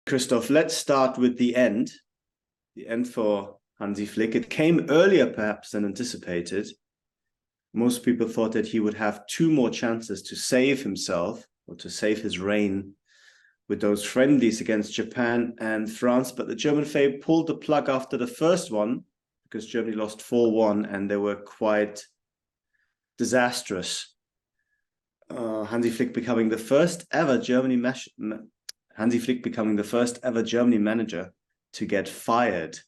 Christoph, let's start with the end for Hansi Flick. It came earlier perhaps than anticipated. Most people thought that he would have two more chances to save himself or to save his reign with those friendlies against Japan and France, but the German fae pulled the plug after the first one because Germany lost 4-1 and they were quite disastrous. Hansi Flick becoming the first ever Germany manager to get fired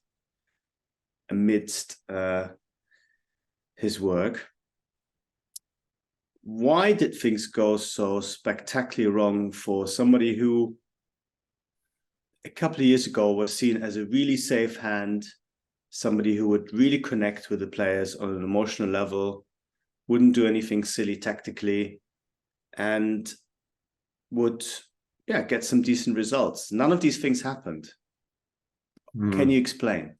amidst his work. Why did things go so spectacularly wrong for somebody who a couple of years ago was seen as a really safe hand, somebody who would really connect with the players on an emotional level, wouldn't do anything silly tactically, and would get some decent results? None of these things happened. Can you explain?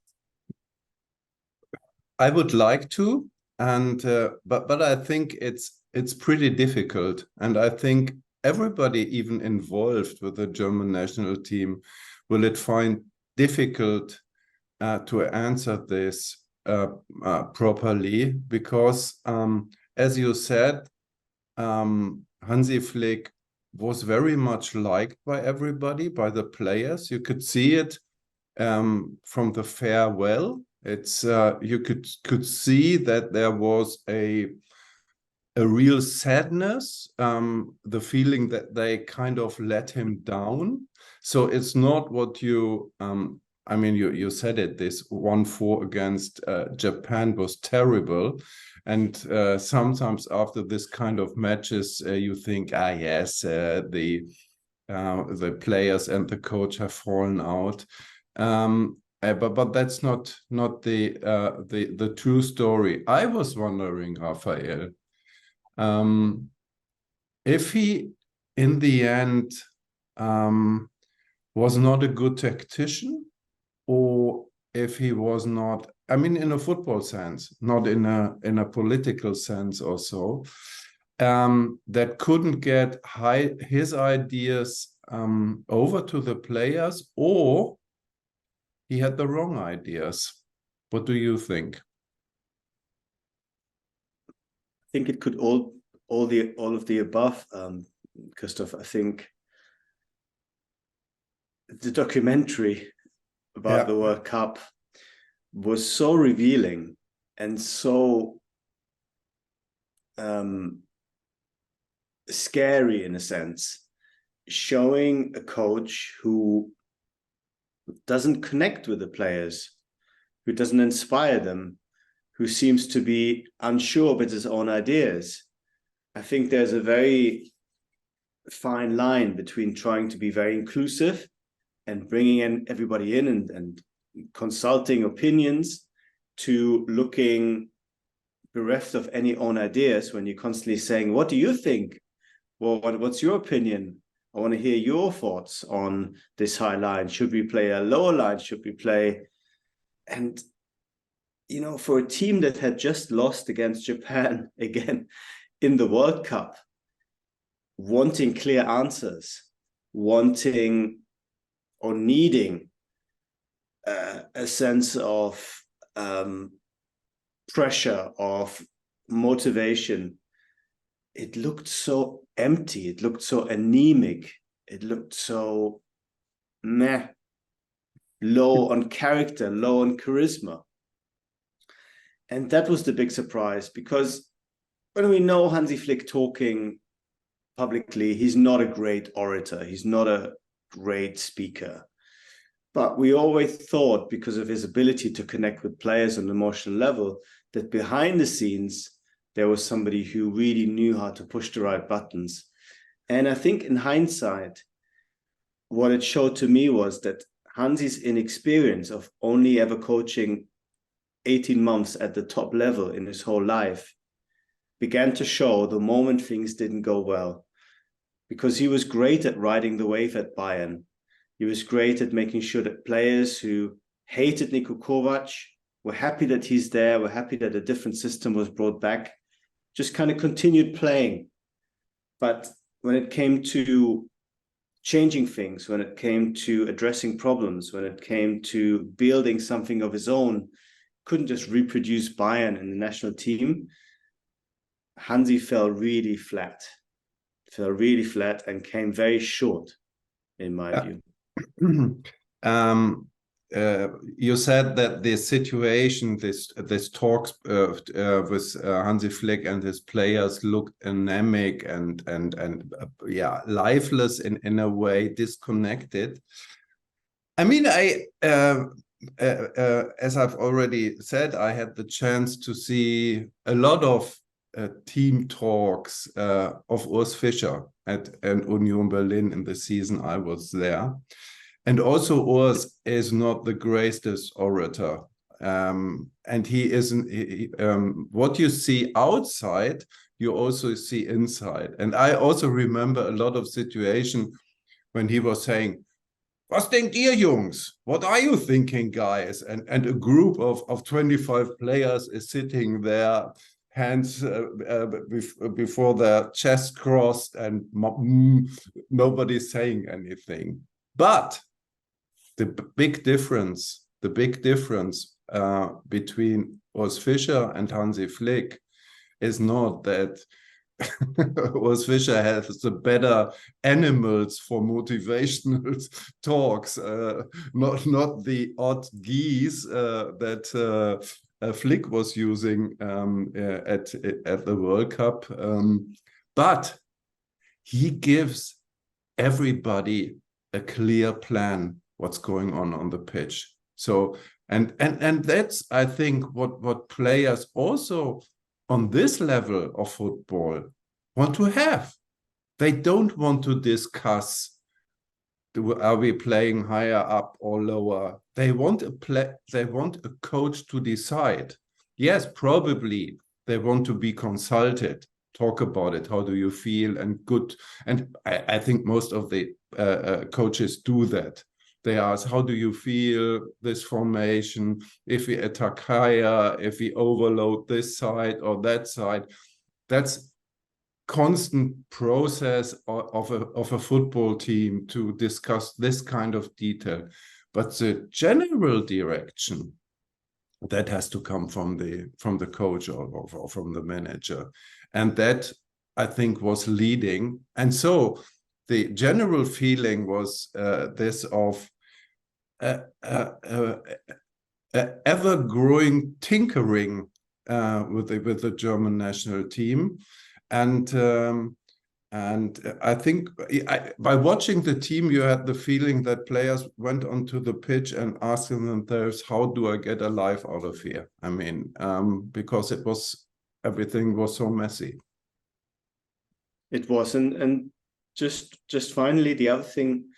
I would like to, and but I think it's pretty difficult, and I think everybody, even involved with the German national team, will find difficult to answer this properly, because as you said, Hansi Flick was very much liked by everybody, by the players. You could see it from the farewell. It's you could see that there was a real sadness, the feeling that they kind of let him down. So it's not what you I mean, you said it, this 1-4 against Japan was terrible. And sometimes after this kind of matches, you think, yes, the players and the coach have fallen out. But that's not the true story. I was wondering, Raphael, if he, in the end, was not a good tactician, or if he was not, I mean, in a football sense, not in a political sense or so, that couldn't get his ideas over to the players, or he had the wrong ideas. What do you think? I think it could all of the above, Christoph. I think the documentary about the World Cup was so revealing and so scary in a sense, showing a coach who doesn't connect with the players, who doesn't inspire them, who seems to be unsure of his own ideas. I think there's a very fine line between trying to be very inclusive and bringing in everybody in and consulting opinions, to looking bereft of any own ideas when you're constantly saying, what do you think? Well, what's your opinion? I want to hear your thoughts on this high line. Should we play a lower line? Should we play? And, you know, for a team that had just lost against Japan again in the World Cup, wanting clear answers, wanting or needing a sense of pressure, of motivation, it looked so empty, it looked so anemic, it looked so low on character, low on charisma. And that was the big surprise, because when we know Hansi Flick talking publicly, he's not a great orator, he's not a great speaker. But we always thought, because of his ability to connect with players on an emotional level, that behind the scenes, there was somebody who really knew how to push the right buttons. And I think in hindsight, what it showed to me was that Hansi's inexperience of only ever coaching 18 months at the top level in his whole life began to show the moment things didn't go well. Because he was great at riding the wave at Bayern. He was great at making sure that players who hated Niko Kovac were happy that he's there, were happy that a different system was brought back, just kind of continued playing. But when it came to changing things, when it came to addressing problems, when it came to building something of his own, couldn't just reproduce Bayern in the national team, Hansi fell really flat and came very short, in my view. You said that the situation, this talks with Hansi Flick and his players looked anemic and yeah, lifeless in a way, disconnected. I mean, as I've already said, I had the chance to see a lot of team talks of Urs Fischer at Union Berlin in the season I was there. And also Urs is not the greatest orator. And he isn't, what you see outside, you also see inside. And I also remember a lot of situations when he was saying, "Was denkt ihr, Jungs? What are you thinking, guys?" And a group of 25 players is sitting there, hands before their chest crossed, and nobody's saying anything. But the big difference between Urs Fischer and Hansi Flick is not that Urs Fischer has the better animals for motivational talks, not the odd geese that Flick was using at the World Cup, but he gives everybody a clear plan what's going on the pitch. So and that's, I think, what players also on this level of football want to have. They don't want to discuss, are we playing higher up or lower? They want a coach to decide. Yes, probably they want to be consulted, talk about it, how do you feel, and good. And I think most of the coaches do that. They ask, how do you feel this formation? If we attack higher, if we overload this side or that side, that's constant process of a football team to discuss this kind of detail. But the general direction, that has to come from the coach or from the manager. And that, I think, was leading. And so the general feeling was this of ever-growing tinkering with the German national team, and I think by watching the team, you had the feeling that players went onto the pitch and asking themselves, "How do I get a life out of here?" I mean, because everything was so messy. It was, and just finally, the other thing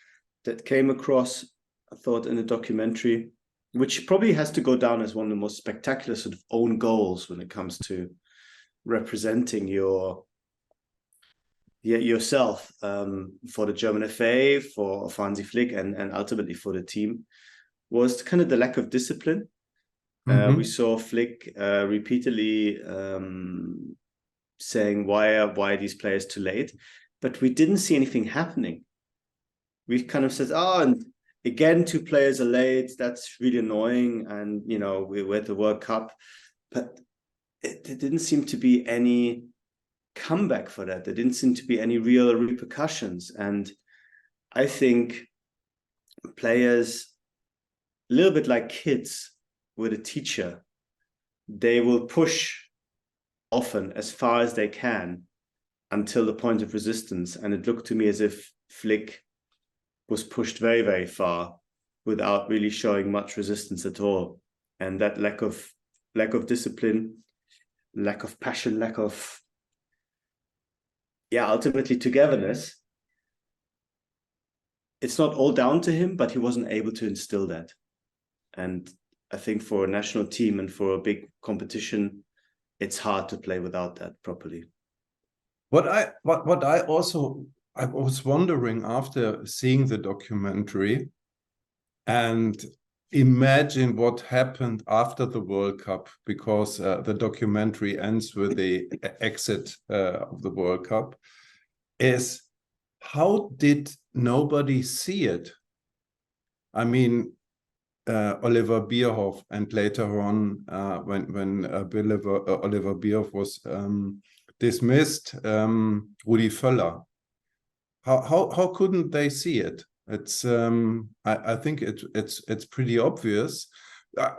that came across, I thought, in the documentary, which probably has to go down as one of the most spectacular sort of own goals when it comes to representing yourself for the German FA, for Hansi Flick, and ultimately for the team, was kind of the lack of discipline. We saw Flick repeatedly saying, why are these players too late? But we didn't see anything happening. We kind of said, and again, 2 players are late. That's really annoying. And, we're at the World Cup. But there didn't seem to be any comeback for that. There didn't seem to be any real repercussions. And I think players, a little bit like kids with a teacher, they will push often as far as they can until the point of resistance. And it looked to me as if Flick was pushed very, very far without really showing much resistance at all. And that lack of discipline, lack of passion, lack of, ultimately togetherness, it's not all down to him, but he wasn't able to instill that. And I think for a national team and for a big competition, it's hard to play without that properly. What I was wondering after seeing the documentary, and imagine what happened after the World Cup, because the documentary ends with the exit of the World Cup, is how did nobody see it. I mean, Oliver Bierhoff, and later on, when Oliver Bierhoff was dismissed, Rudi Völler. How couldn't they see it? It's I think it's pretty obvious.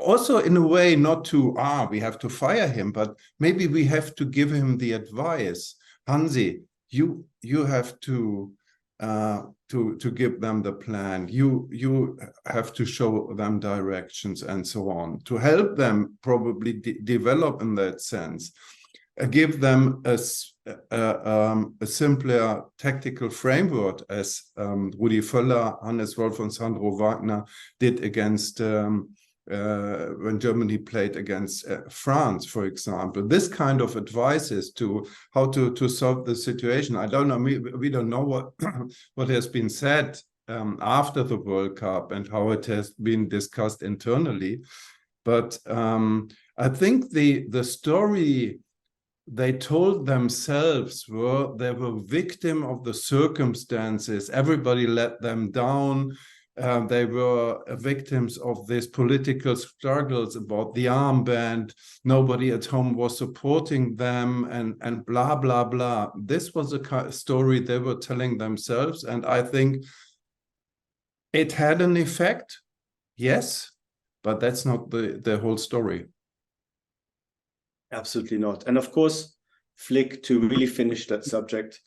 Also, in a way, not to we have to fire him, but maybe we have to give him the advice. Hansi, you have to give them the plan. You have to show them directions and so on, to help them probably develop in that sense. Give them a simpler tactical framework, as Rudi Völler, Hannes Wolf, and Sandro Wagner did against when Germany played against France, for example. This kind of advices to how to solve the situation. I don't know. We don't know what what has been said after the World Cup and how it has been discussed internally. But I think the story they told themselves they were victim of the circumstances. Everybody let them down. They were victims of these political struggles about the armband. Nobody at home was supporting them, and blah, blah, blah. This was a story they were telling themselves, and I think it had an effect, yes, but that's not the whole story. Absolutely not. And of course, Flick, to really finish that subject,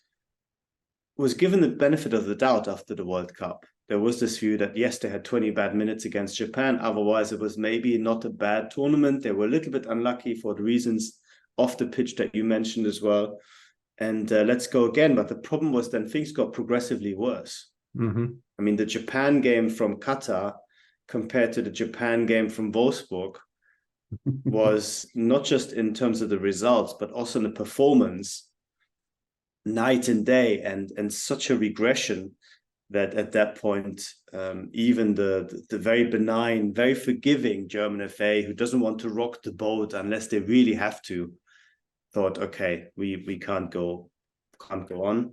was given the benefit of the doubt after the World Cup. There was this view that, yes, they had 20 bad minutes against Japan. Otherwise, it was maybe not a bad tournament. They were a little bit unlucky for the reasons off the pitch that you mentioned as well. And let's go again. But the problem was then things got progressively worse. Mm-hmm. I mean, the Japan game from Qatar compared to the Japan game from Wolfsburg was not just in terms of the results, but also in the performance, night and day, and such a regression that at that point, even the very benign, very forgiving German FA, who doesn't want to rock the boat unless they really have to, thought, okay, we can't go on.